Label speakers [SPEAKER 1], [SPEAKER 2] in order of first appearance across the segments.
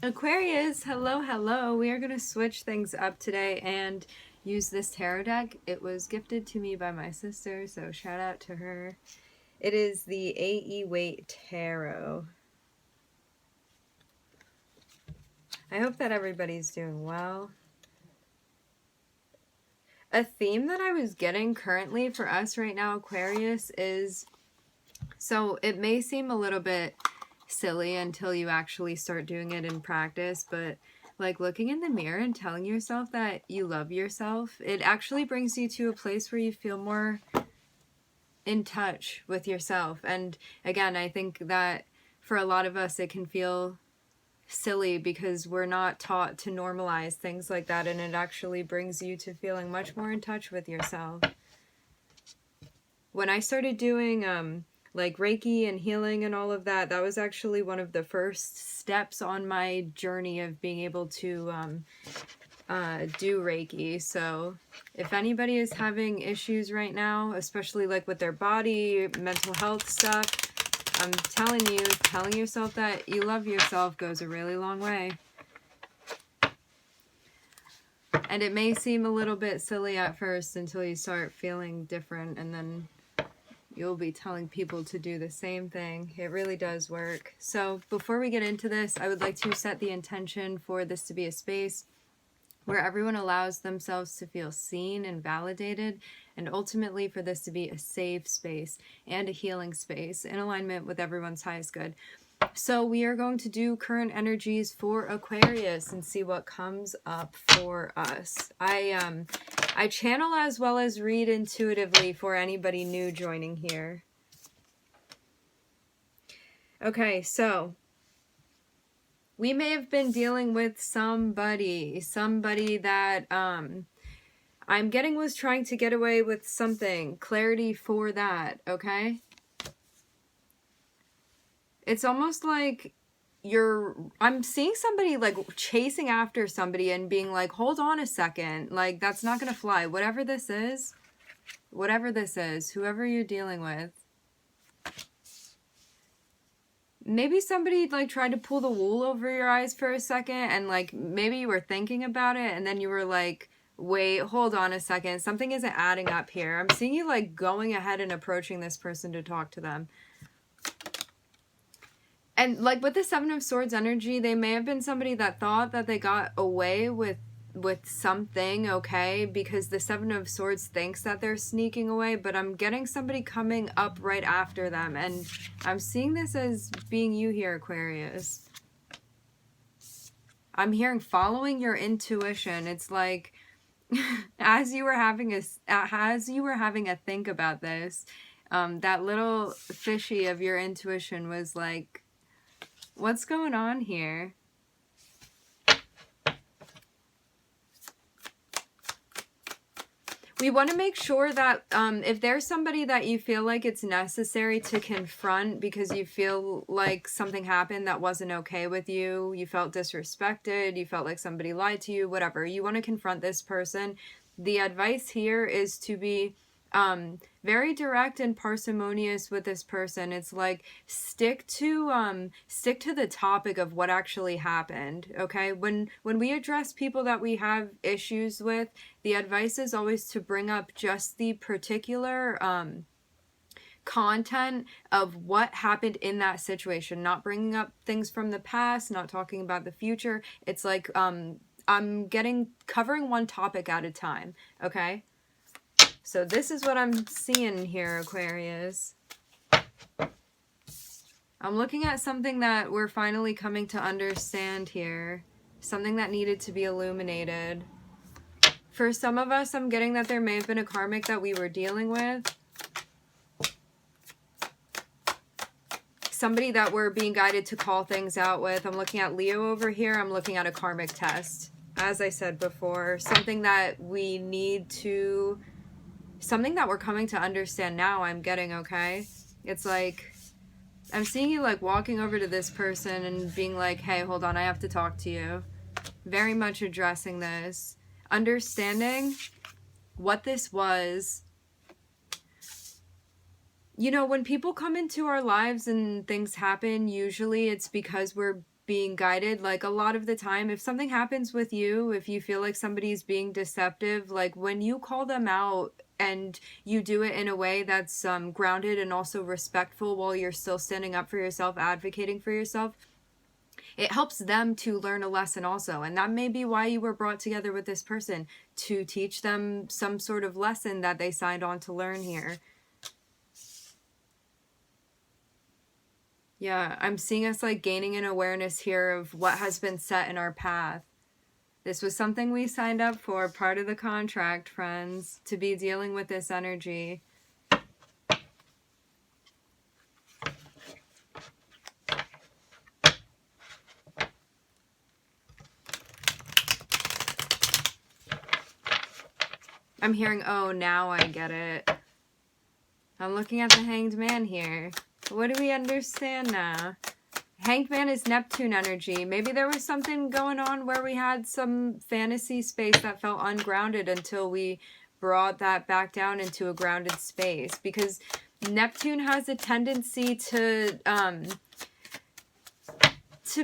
[SPEAKER 1] Aquarius, hello, hello. We are going to switch things up today and use this tarot deck. It was gifted to me by my sister, so shout out to her. It is the A.E. Waite Tarot. I hope that everybody's doing well. A theme that I was getting currently for us right now, Aquarius, is, so it may seem a little bit silly until you actually start doing it in practice, but like looking in the mirror and telling yourself that you love yourself, it actually brings you to a place where you feel more in touch with yourself. And again, I think that for a lot of us it can feel silly because we're not taught to normalize things like that, and it actually brings you to feeling much more in touch with yourself. When I started doing like Reiki and healing and all of that, that was actually one of the first steps on my journey of being able to do Reiki. So if anybody is having issues right now, especially like with their body, mental health stuff, I'm telling you, telling yourself that you love yourself goes a really long way. And it may seem a little bit silly at first until you start feeling different, and then you'll be telling people to do the same thing. It really does work. So before we get into this, I would like to set the intention for this to be a space where everyone allows themselves to feel seen and validated, and ultimately for this to be a safe space and a healing space in alignment with everyone's highest good. So we are going to do current energies for Aquarius and see what comes up for us. I channel as well as read intuitively for anybody new joining here. Okay, so we may have been dealing with somebody that I'm getting was trying to get away with something. Clarity for that, okay? It's almost like I'm seeing somebody like chasing after somebody and being like, hold on a second, like that's not gonna fly. Whatever this is, whoever you're dealing with, maybe somebody like tried to pull the wool over your eyes for a second, and like maybe you were thinking about it and then you were like, wait, hold on a second, something isn't adding up here. I'm seeing you like going ahead and approaching this person to talk to them. And like with the Seven of Swords energy, they may have been somebody that thought that they got away with something, okay? Because the Seven of Swords thinks that they're sneaking away, but I'm getting somebody coming up right after them, and I'm seeing this as being you here, Aquarius. I'm hearing following your intuition. It's like as you were having a think about this, that little fishy of your intuition was like, what's going on here? We want to make sure that if there's somebody that you feel like it's necessary to confront because you feel like something happened that wasn't okay with you, you felt disrespected, you felt like somebody lied to you, whatever, you want to confront this person. The advice here is to be very direct and parsimonious with this person. It's like stick to the topic of what actually happened, okay? When we address people that we have issues with, the advice is always to bring up just the particular content of what happened in that situation, not bringing up things from the past, not talking about the future. It's like I'm covering one topic at a time, okay? So this is what I'm seeing here, Aquarius. I'm looking at something that we're finally coming to understand here. Something that needed to be illuminated. For some of us, I'm getting that there may have been a karmic that we were dealing with. Somebody that we're being guided to call things out with. I'm looking at Leo over here. I'm looking at a karmic test. As I said before, something that we need to... something that we're coming to understand now, I'm getting, okay? It's like, I'm seeing you like walking over to this person and being like, hey, hold on, I have to talk to you. Very much addressing this. Understanding what this was. You know, when people come into our lives and things happen, usually it's because we're being guided, like a lot of the time, if something happens with you, if you feel like somebody's being deceptive, like when you call them out and you do it in a way that's grounded and also respectful while you're still standing up for yourself, advocating for yourself, it helps them to learn a lesson also. And that may be why you were brought together with this person, to teach them some sort of lesson that they signed on to learn here. Yeah, I'm seeing us like gaining an awareness here of what has been set in our path. This was something we signed up for, part of the contract, friends, to be dealing with this energy. I'm hearing, oh, now I get it. I'm looking at the Hanged Man here. What do we understand now? Hanged Man is Neptune energy. Maybe there was something going on where we had some fantasy space that felt ungrounded until we brought that back down into a grounded space. Because Neptune has a tendency to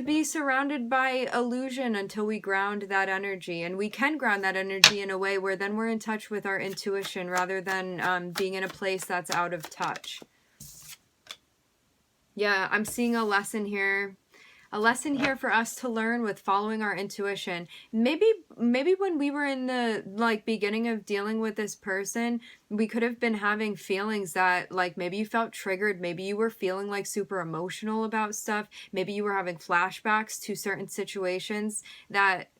[SPEAKER 1] be surrounded by illusion until we ground that energy. And we can ground that energy in a way where then we're in touch with our intuition rather than being in a place that's out of touch. Yeah, I'm seeing a lesson here. A lesson here for us to learn with following our intuition. Maybe when we were in the like beginning of dealing with this person, we could have been having feelings that like maybe you felt triggered, maybe you were feeling like super emotional about stuff, maybe you were having flashbacks to certain situations that...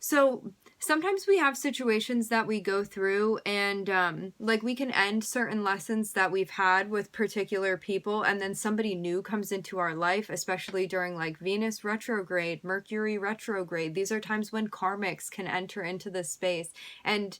[SPEAKER 1] So sometimes we have situations that we go through and like we can end certain lessons that we've had with particular people, and then somebody new comes into our life, especially during like Venus retrograde, Mercury retrograde. These are times when karmics can enter into this space. And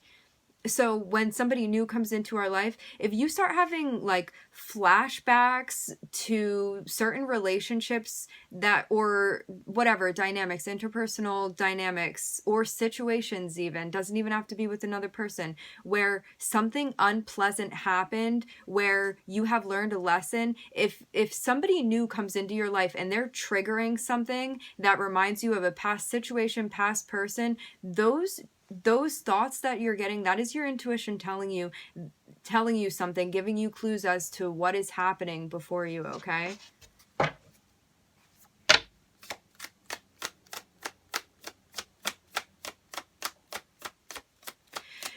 [SPEAKER 1] so when somebody new comes into our life, if you start having like flashbacks to certain relationships that, or whatever dynamics, interpersonal dynamics or situations, even doesn't even have to be with another person, where something unpleasant happened, where you have learned a lesson, if somebody new comes into your life and they're triggering something that reminds you of a past situation, past person, those thoughts that you're getting, that is your intuition telling you something, giving you clues as to what is happening before you, okay?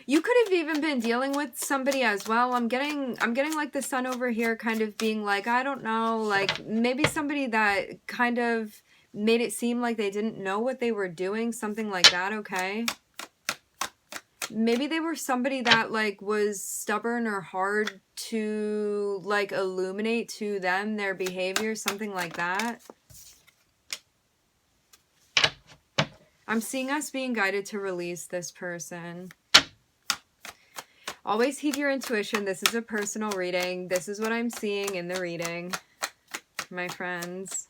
[SPEAKER 1] You could have even been dealing with somebody as well. I'm getting like the sun over here kind of being like, I don't know, like maybe somebody that kind of made it seem like they didn't know what they were doing, something like that, okay? Maybe they were somebody that like was stubborn or hard to like illuminate to them, their behavior, something like that. I'm seeing us being guided to release this person. Always heed your intuition. This is a personal reading. This is what I'm seeing in the reading, my friends.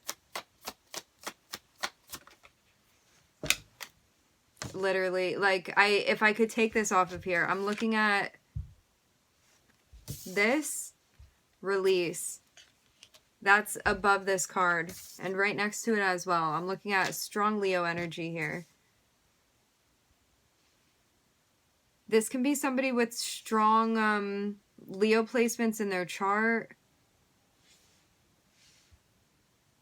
[SPEAKER 1] Literally, like, if I could take this off of here, I'm looking at this, release. That's above this card, and right next to it as well. I'm looking at strong Leo energy here. This can be somebody with strong Leo placements in their chart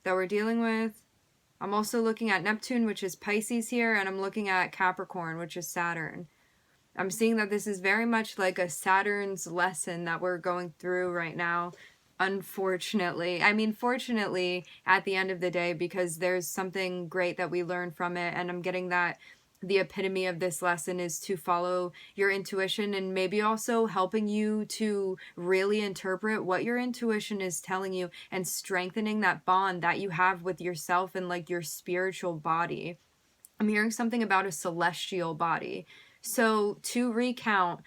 [SPEAKER 1] that we're dealing with. I'm also looking at Neptune, which is Pisces here, and I'm looking at Capricorn, which is Saturn. I'm seeing that this is very much like a Saturn's lesson that we're going through right now, unfortunately. I mean, fortunately, at the end of the day, because there's something great that we learn from it, and I'm getting that the epitome of this lesson is to follow your intuition, and maybe also helping you to really interpret what your intuition is telling you and strengthening that bond that you have with yourself and like your spiritual body. I'm hearing something about a celestial body. So to recount,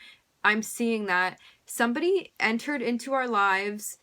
[SPEAKER 1] I'm seeing that somebody entered into our lives,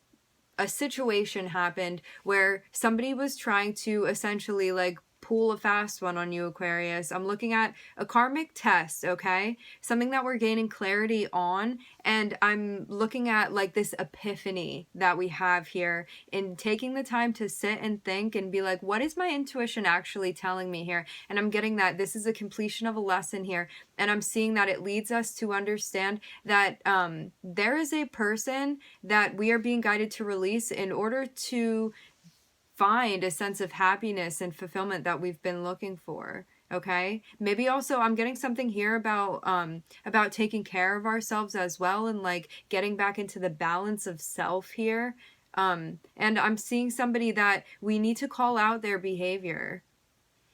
[SPEAKER 1] a situation happened where somebody was trying to essentially like pull a fast one on you, Aquarius. I'm looking at a karmic test, okay? Something that we're gaining clarity on. And I'm looking at like this epiphany that we have here in taking the time to sit and think and be like, what is my intuition actually telling me here? And I'm getting that this is a completion of a lesson here. And I'm seeing that it leads us to understand that there is a person that we are being guided to release in order to find a sense of happiness and fulfillment that we've been looking for. Okay, maybe also I'm getting something here about taking care of ourselves as well, and like getting back into the balance of self here. And I'm seeing somebody that we need to call out their behavior.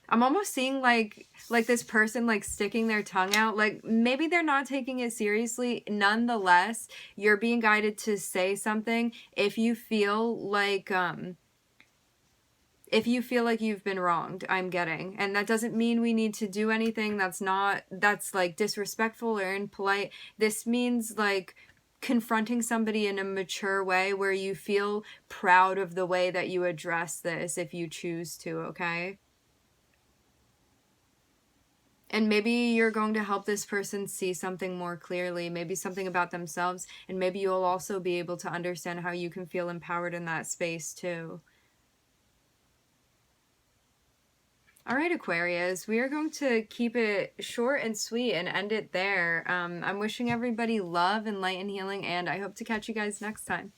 [SPEAKER 1] I'm almost seeing like this person like sticking their tongue out. Like maybe they're not taking it seriously. Nonetheless, you're being guided to say something if you feel like you've been wronged, I'm getting. And that doesn't mean we need to do anything that's like disrespectful or impolite. This means like confronting somebody in a mature way where you feel proud of the way that you address this if you choose to, okay? And maybe you're going to help this person see something more clearly, maybe something about themselves, and maybe you'll also be able to understand how you can feel empowered in that space too. All right, Aquarius, we are going to keep it short and sweet and end it there. I'm wishing everybody love and light and healing, and I hope to catch you guys next time.